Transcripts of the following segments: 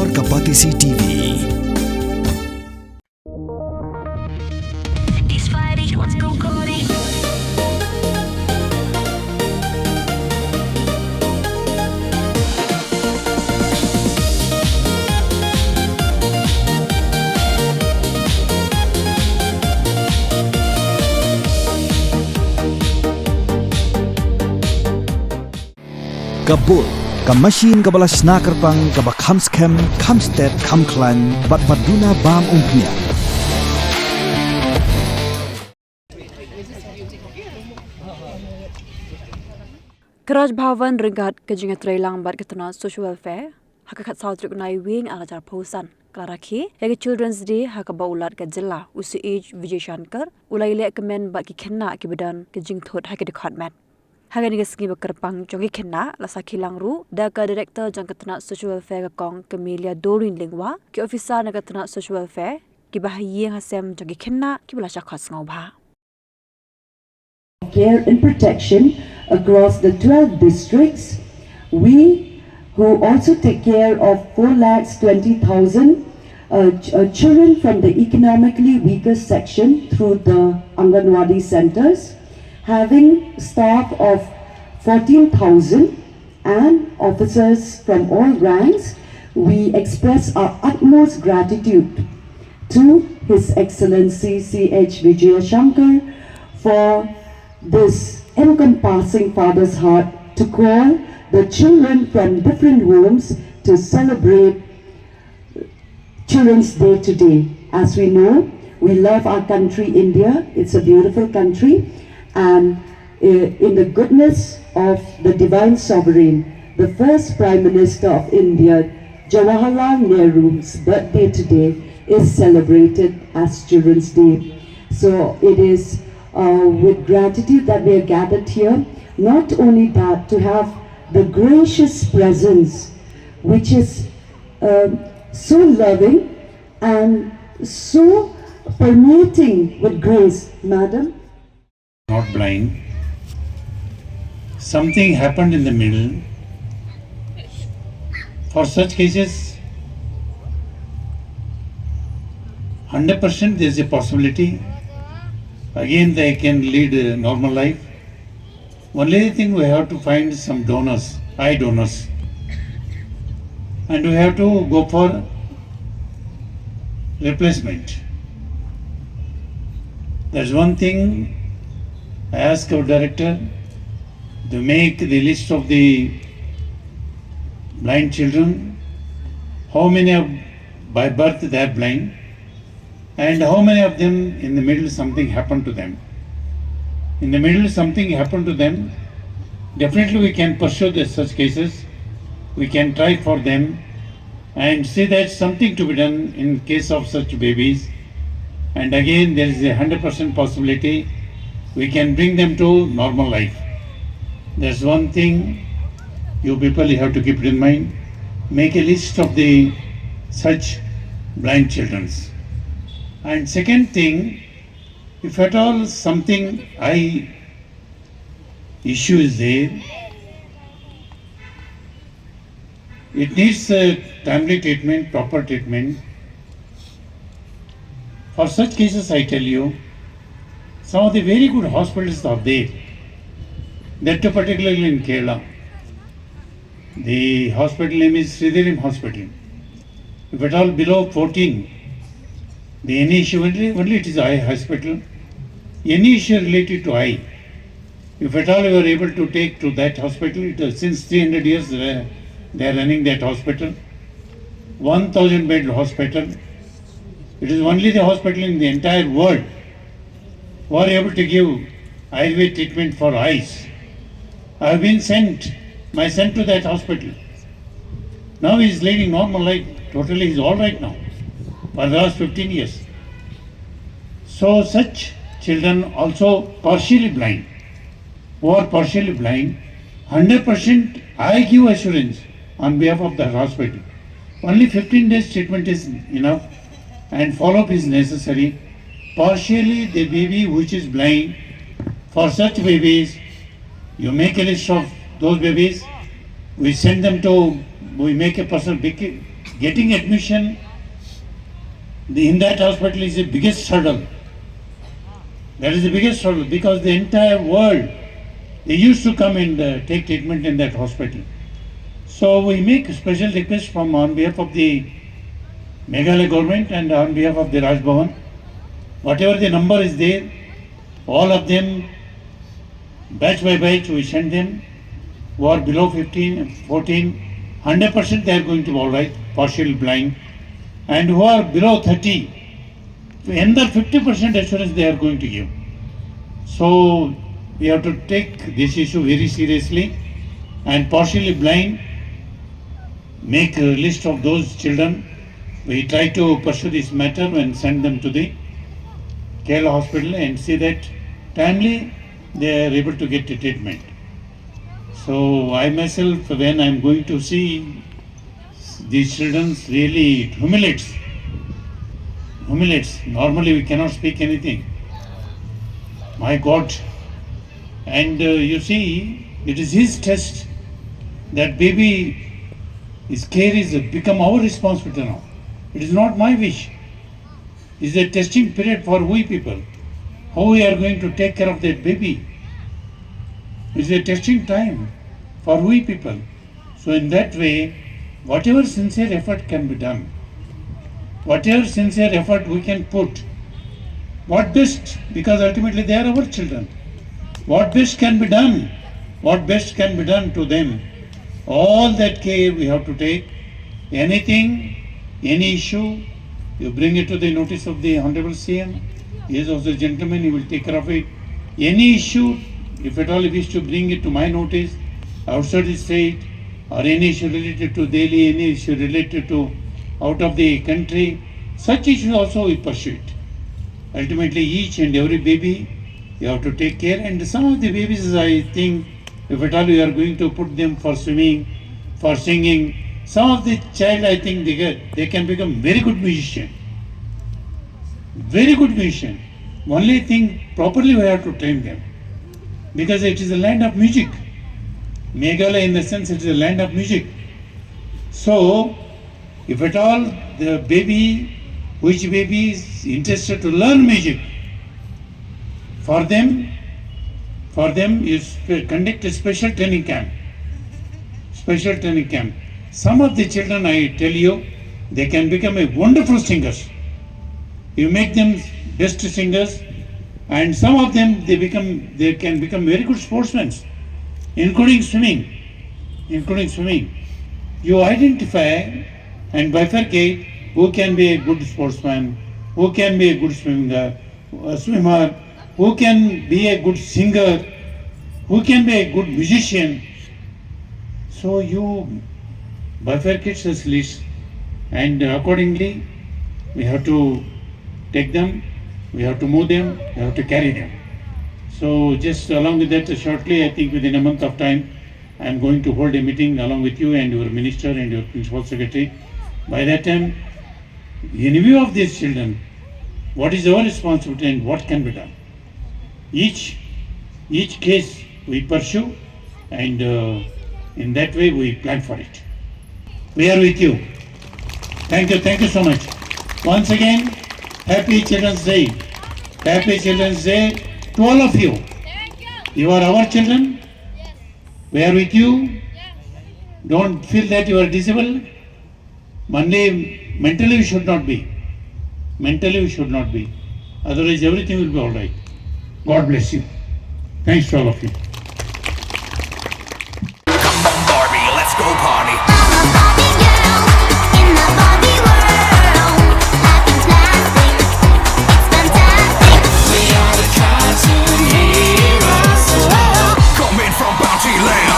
Keluarga Patisi TV. It's Friday, let's go Cody. Kabul, Kamashin Kabalas Nakarpang Kabakhamskem, Kamstet, Kamklan, Batbaduna Bam Umpnia. Karaj Bhavan Ringat Kajinga Trailang Bad Katana Social Welfare, Hakakat South Rikunai Wing Alajar Posan, Klaraki, Lega Children's Day Hakaba Ulat Kajilla, Usi Age Vijay Shankar, Ulaile Kamen Baki Kenna Kibadan, Kajing Thot Hakadukat Mat. Haganigaski Bakarpang Jongi Kenna, Lasaki Langru, Daka Director Jankatana Social Welfare Kong, Camelia Dorin Lingwa, Ki Officer Nagatana Social Welfare, Kibahayi Hasem Jongi Kenna, Kibalasha Kosngobha. Care and protection across the 12 districts. We who also take care of 4,20,000 children from the economically weaker section through the Anganwadi centers, having staff of 14,000 and officers from all ranks. We express our utmost gratitude to His Excellency C.H. Vijay Shankar for this encompassing father's heart to call the children from different homes to celebrate Children's Day today. As we know, we love our country, India. It's a beautiful country. And in the goodness of the Divine Sovereign, the first Prime Minister of India, Jawaharlal Nehru's birthday today is celebrated as Children's Day. So it is with gratitude that we are gathered here. Not only that, to have the gracious presence, which is so loving and so permeating with grace. Madam? Not blind. Something happened in the middle. For such cases, 100% there is a possibility. Again, they can lead a normal life. Only thing we have to find some donors, eye donors. And we have to go for replacement. There's one thing. I ask our director to make the list of the blind children, how many of by birth they are blind, and how many of them in the middle something happened to them. In the middle something happened to them, definitely we can pursue such cases, we can try for them and see that something to be done in case of such babies. And again there is a 100% possibility we can bring them to normal life. There's one thing you people have to keep it in mind. Make a list of the such blind children. And second thing, if at all something eye issue is there, it needs a timely treatment, proper treatment. For such cases, I tell you, some of the very good hospitals are there. That too particularly in Kerala. The hospital name is Sridharam Hospital. If at all below 14, the any issue, only it is eye hospital. Any issue related to eye, if at all you are able to take to that hospital, it is since 300 years they are running that hospital. 1,000 bed hospital. It is only the hospital in the entire world who are able to give Ayurvedic treatment for eyes. I have been sent, my son to that hospital. Now he is leading normal life, totally he is all right now, for the last 15 years. So such children also partially blind, who are partially blind, 100% I give assurance on behalf of the hospital. Only 15 days treatment is enough and follow-up is necessary. Partially the baby which is blind, for such babies, you make a list of those babies, we send them to, we make a personal getting admission in that hospital is the biggest hurdle. That is the biggest hurdle because the entire world, they used to come and take treatment in that hospital. So we make a special request from on behalf of the Meghalaya government and on behalf of the Raj Bhavan, whatever the number is there, all of them, batch by batch, we send them who are below 15, 14, 100% they are going to be all right, partially blind, and who are below 30, another 50% assurance they are going to give. So we have to take this issue very seriously, and partially blind, make a list of those children. We try to pursue this matter and send them to the Kerala hospital and see that timely they are able to get the treatment. So I myself, when I am going to see these children, really it humiliates. Normally we cannot speak anything. My God. And you see, it is his test. That baby, his care is become our responsibility now. It is not my wish. It is a testing period for we people. How we are going to take care of that baby. It is a testing time for we people. So in that way, whatever sincere effort can be done, whatever sincere effort we can put, what best, because ultimately they are our children, what best can be done, to them, all that care we have to take. Anything, any issue, you bring it to the notice of the Honorable CM. He is also a gentleman, he will take care of it. Any issue, if at all he wish to bring it to my notice, outside the state, or any issue related to Delhi, any issue related to out of the country, such issues also we pursue it. Ultimately, each and every baby, you have to take care. And some of the babies, I think, if at all you are going to put them for swimming, for singing, some of the child, I think they can become very good musician. Very good musician. Only thing, properly we have to train them. Because it is a land of music. Meghalaya, in the sense, it is a land of music. So, if at all the baby, which baby is interested to learn music, for them you conduct a special training camp. Some of the children, I tell you, they can become a wonderful singers. You make them best singers, and some of them they can become very good sportsmen, including swimming. You identify and bifurcate who can be a good sportsman, who can be a good swimmer, who can be a good singer, who can be a good musician. So you bifurcate this list, and accordingly we have to take them, we have to move them, we have to carry them. So just along with that, shortly, I think within a month of time, I am going to hold a meeting along with you and your minister and your principal secretary. By that time, in view of these children, what is our responsibility and what can be done? Each case we pursue, and in that way we plan for it. We are with you. Thank you so much. Once again, Happy Children's Day. Happy Children's Day to all of you. You are our children. We are with you. Don't feel that you are disabled. Only mentally we should not be. Otherwise everything will be all right. God bless you. Thanks to all of you. Come on, Barbie, let's go party. Coming from Bounty Land.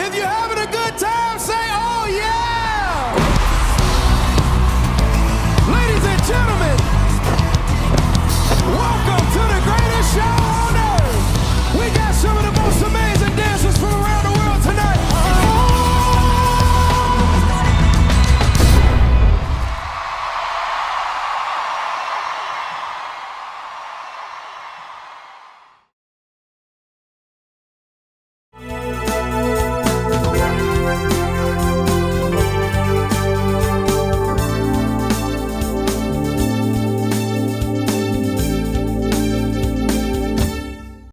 If you're having a good time.